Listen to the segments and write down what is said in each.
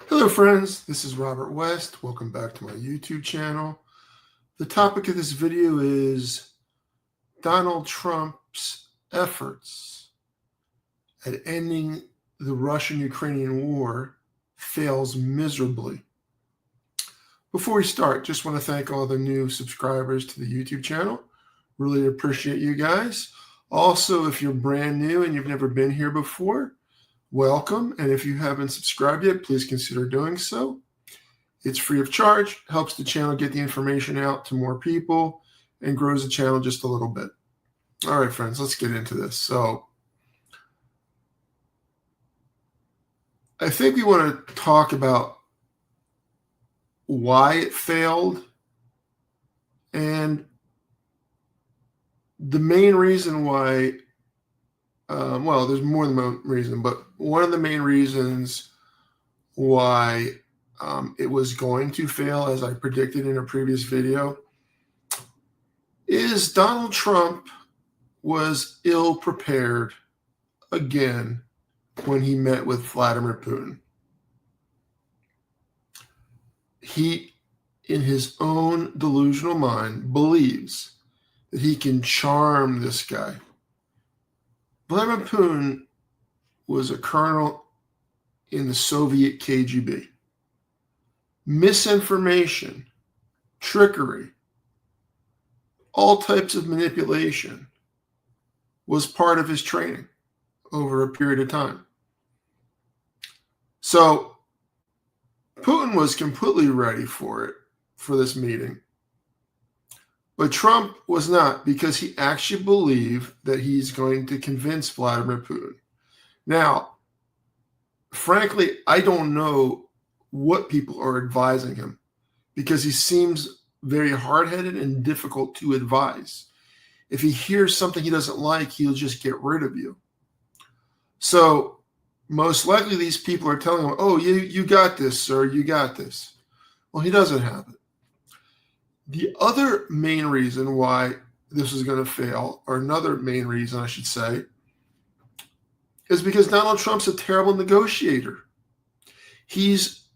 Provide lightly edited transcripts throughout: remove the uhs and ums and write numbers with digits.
Hello friends, this is Robert West. Welcome back to my YouTube channel. The topic of this video is Donald Trump's efforts at ending the Russian-Ukrainian war fails miserably. Before we start, just want to thank all the new subscribers to the YouTube channel. Really appreciate you guys. Also, if you're brand new and you've never been here before, welcome, and if you haven't subscribed yet, please consider doing so. It's free of charge, helps the channel get the information out to more people, and grows the channel just a little bit. All right, friends, let's get into this. So I think we want to talk about why it failed, and the main reason why well, there's more than one reason, but one of the main reasons why it was going to fail, as I predicted in a previous video, is Donald Trump was ill-prepared again when he met with Vladimir Putin. He, in his own delusional mind, believes that he can charm this guy. Vladimir Putin was a colonel in the Soviet KGB. Misinformation, trickery, all types of manipulation was part of his training over a period of time. So Putin was completely ready for this meeting. But Trump was not, because he actually believed that he's going to convince Vladimir Putin. Now, frankly, I don't know what people are advising him, because he seems very hard-headed and difficult to advise. If he hears something he doesn't like, he'll just get rid of you. So most likely these people are telling him, oh, you got this, sir, you got this. Well, he doesn't have it. The other main reason why this is going to fail, or another main reason I should say, is because Donald Trump's a terrible negotiator. He's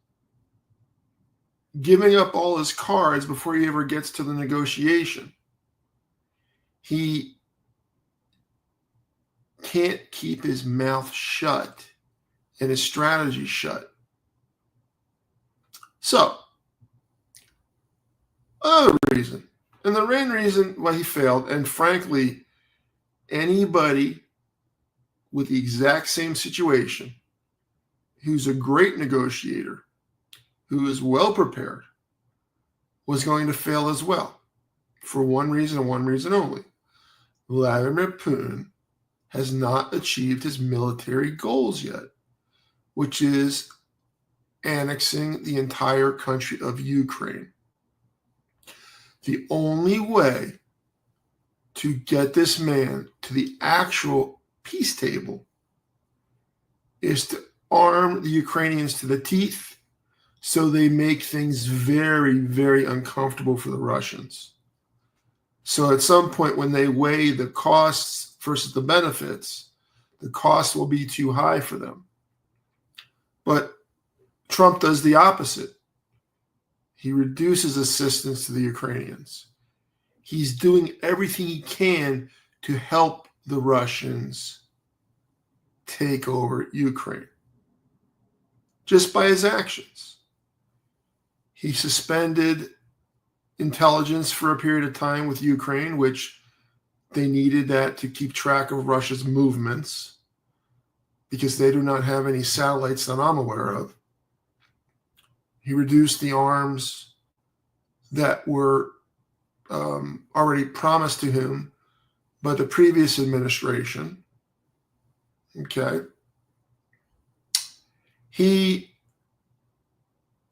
giving up all his cards before he ever gets to the negotiation. He can't keep his mouth shut and his strategy shut. So, another reason, and the main reason why he failed, and frankly, anybody with the exact same situation, who's a great negotiator, who is well prepared, was going to fail as well, for one reason and one reason only. Vladimir Putin has not achieved his military goals yet, which is annexing the entire country of Ukraine. The only way to get this man to the actual peace table is to arm the Ukrainians to the teeth, so they make things very, very uncomfortable for the Russians. So at some point, when they weigh the costs versus the benefits, the cost will be too high for them. But Trump does the opposite. He reduces assistance to the Ukrainians. He's doing everything he can to help the Russians take over Ukraine, just by his actions. He suspended intelligence for a period of time with Ukraine, which they needed that to keep track of Russia's movements, because they do not have any satellites that I'm aware of. He reduced the arms that were already promised to him by the previous administration. Okay. He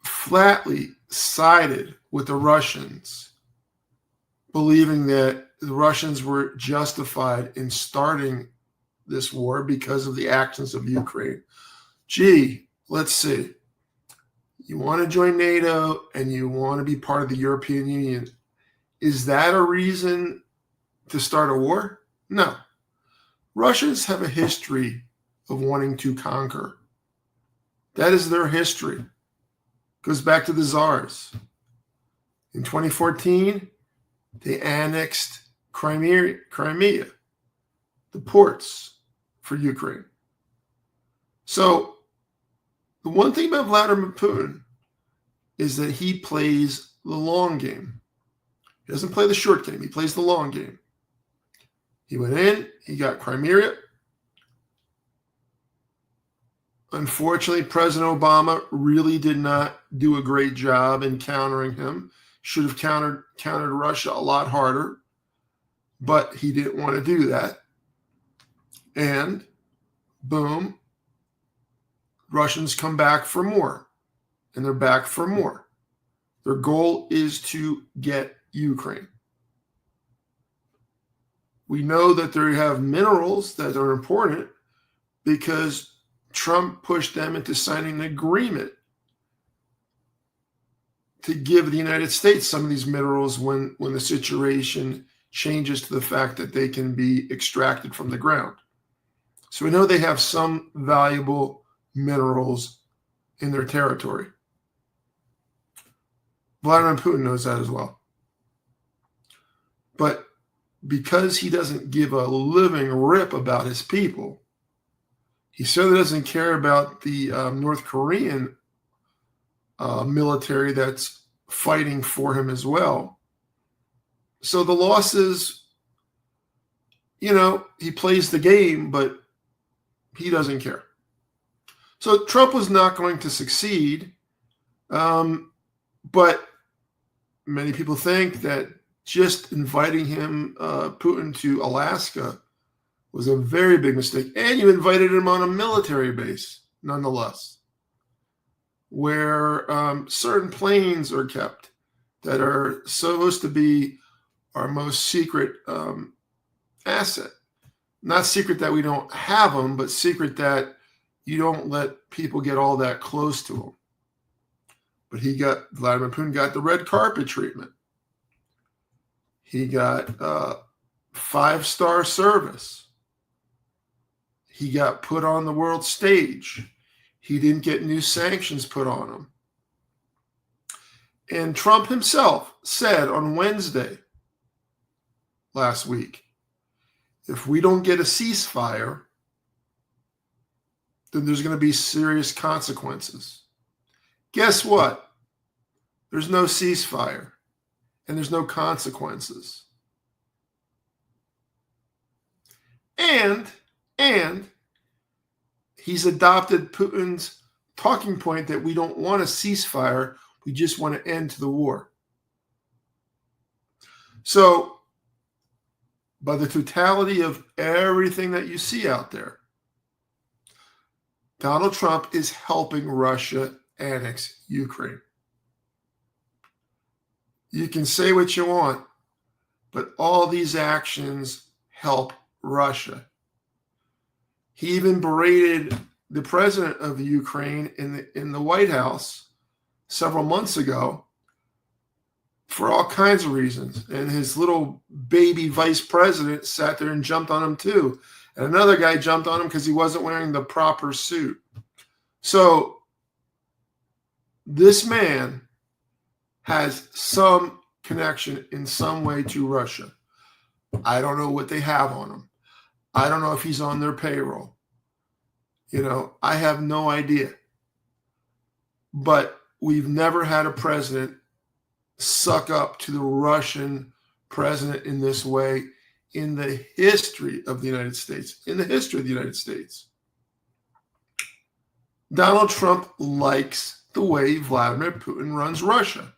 flatly sided with the Russians, believing that the Russians were justified in starting this war because of the actions of Ukraine. Gee, let's see. You want to join NATO and you want to be part of the European Union. Is that a reason to start a war? No. Russians have a history of wanting to conquer. That is their history. Goes back to the czars. In 2014, they annexed Crimea, the ports for Ukraine. So the one thing about Vladimir Putin is that he plays the long game. He doesn't play the short game. He plays the long game. He went in, he got Crimea. Unfortunately, President Obama really did not do a great job in countering him. Should have countered Russia a lot harder, but he didn't want to do that. And boom, Russians come back for more, and they're back for more. Their goal is to get Ukraine. We know that they have minerals that are important because Trump pushed them into signing an agreement to give the United States some of these minerals when the situation changes to the fact that they can be extracted from the ground. So we know they have some valuable minerals in their territory. Vladimir Putin knows that as well. But because he doesn't give a living rip about his people, he certainly doesn't care about the North Korean military that's fighting for him as well. So the losses, he plays the game, but he doesn't care. So Trump was not going to succeed, but many people think that just inviting him, Putin, to Alaska was a very big mistake. And you invited him on a military base, nonetheless, where certain planes are kept that are supposed to be our most secret asset. Not secret that we don't have them, but secret that you don't let people get all that close to them. But Vladimir Putin got the red carpet treatment. He got 5-star service. He got put on the world stage. He didn't get new sanctions put on him. And Trump himself said on Wednesday last week, if we don't get a ceasefire, then there's going to be serious consequences. Guess what? There's no ceasefire and there's no consequences. And he's adopted Putin's talking point that we don't want a ceasefire, we just want to end the war. So, by the totality of everything that you see out there, Donald Trump is helping Russia annex Ukraine. You can say what you want, but all these actions help Russia. He even berated the president of the Ukraine in the White House several months ago for all kinds of reasons. And his little baby vice president sat there and jumped on him too. And another guy jumped on him because he wasn't wearing the proper suit. So this man has some connection in some way to Russia. I don't know what they have on him. I don't know if he's on their payroll. I have no idea. But we've never had a president suck up to the Russian president in this way in the history of the United States. In the history of the United States. Donald Trump likes the way Vladimir Putin runs Russia.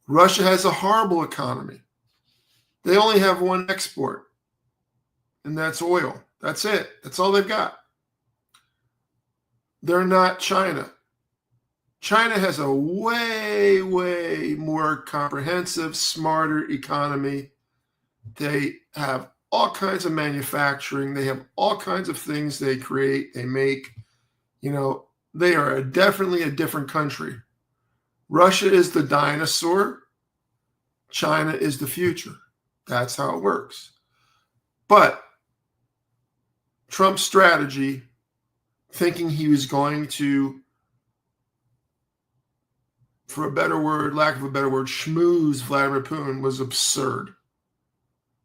Russia has a horrible economy. They only have one export, and that's oil. That's it. That's all they've got. They're not China. China has a way, way more comprehensive, smarter economy. They have all kinds of manufacturing. They have all kinds of things they create, they make. They are definitely a different country. Russia is the dinosaur. China is the future. That's how it works. But Trump's strategy, thinking he was going to for a better word, lack of a better word, schmooze Vladimir Putin was absurd.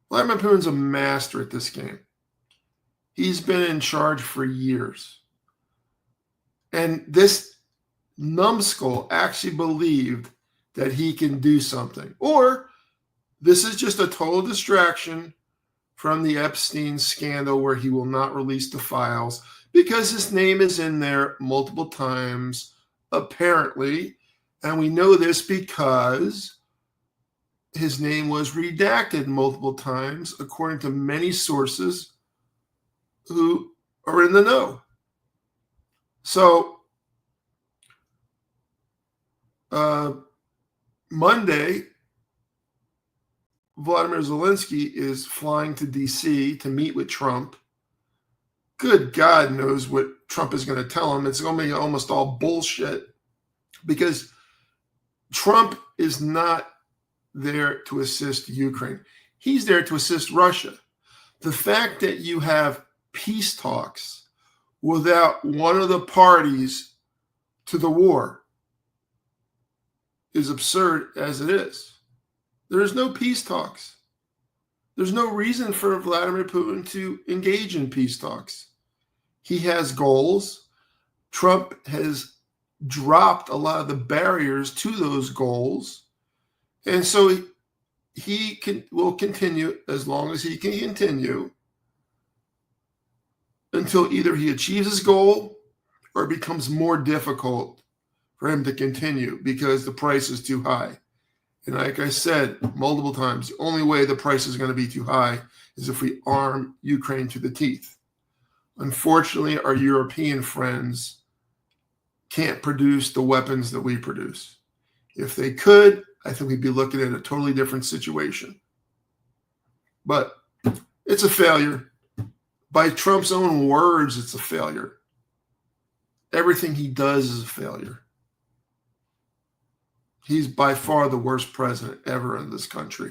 Vladimir Putin's a master at this game. He's been in charge for years. And this numbskull actually believed that he can do something. Or this is just a total distraction from the Epstein scandal where he will not release the files because his name is in there multiple times, apparently. And we know this because his name was redacted multiple times, according to many sources who are in the know. So, Monday, Vladimir Zelensky is flying to D.C. to meet with Trump. Good God knows what Trump is going to tell him. It's going to be almost all bullshit because Trump is not there to assist Ukraine. He's there to assist Russia. The fact that you have peace talks without one of the parties to the war is absurd as it is. There's no peace talks. There's no reason for Vladimir Putin to engage in peace talks. He has goals. Trump has dropped a lot of the barriers to those goals. And so he will continue as long as he can continue until either he achieves his goal or it becomes more difficult for him to continue because the price is too high. And like I said multiple times, the only way the price is going to be too high is if we arm Ukraine to the teeth. Unfortunately, our European friends can't produce the weapons that we produce. If they could, I think we'd be looking at a totally different situation. But it's a failure. By Trump's own words, it's a failure. Everything he does is a failure. He's by far the worst president ever in this country.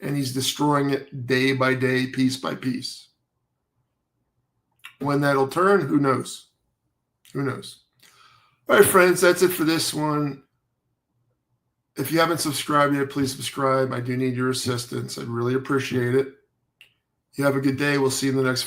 And he's destroying it day by day, piece by piece. When that'll turn, who knows? Who knows? All right, friends, that's it for this one. If you haven't subscribed yet, please subscribe. I do need your assistance. I'd really appreciate it. You have a good day. We'll see you in the next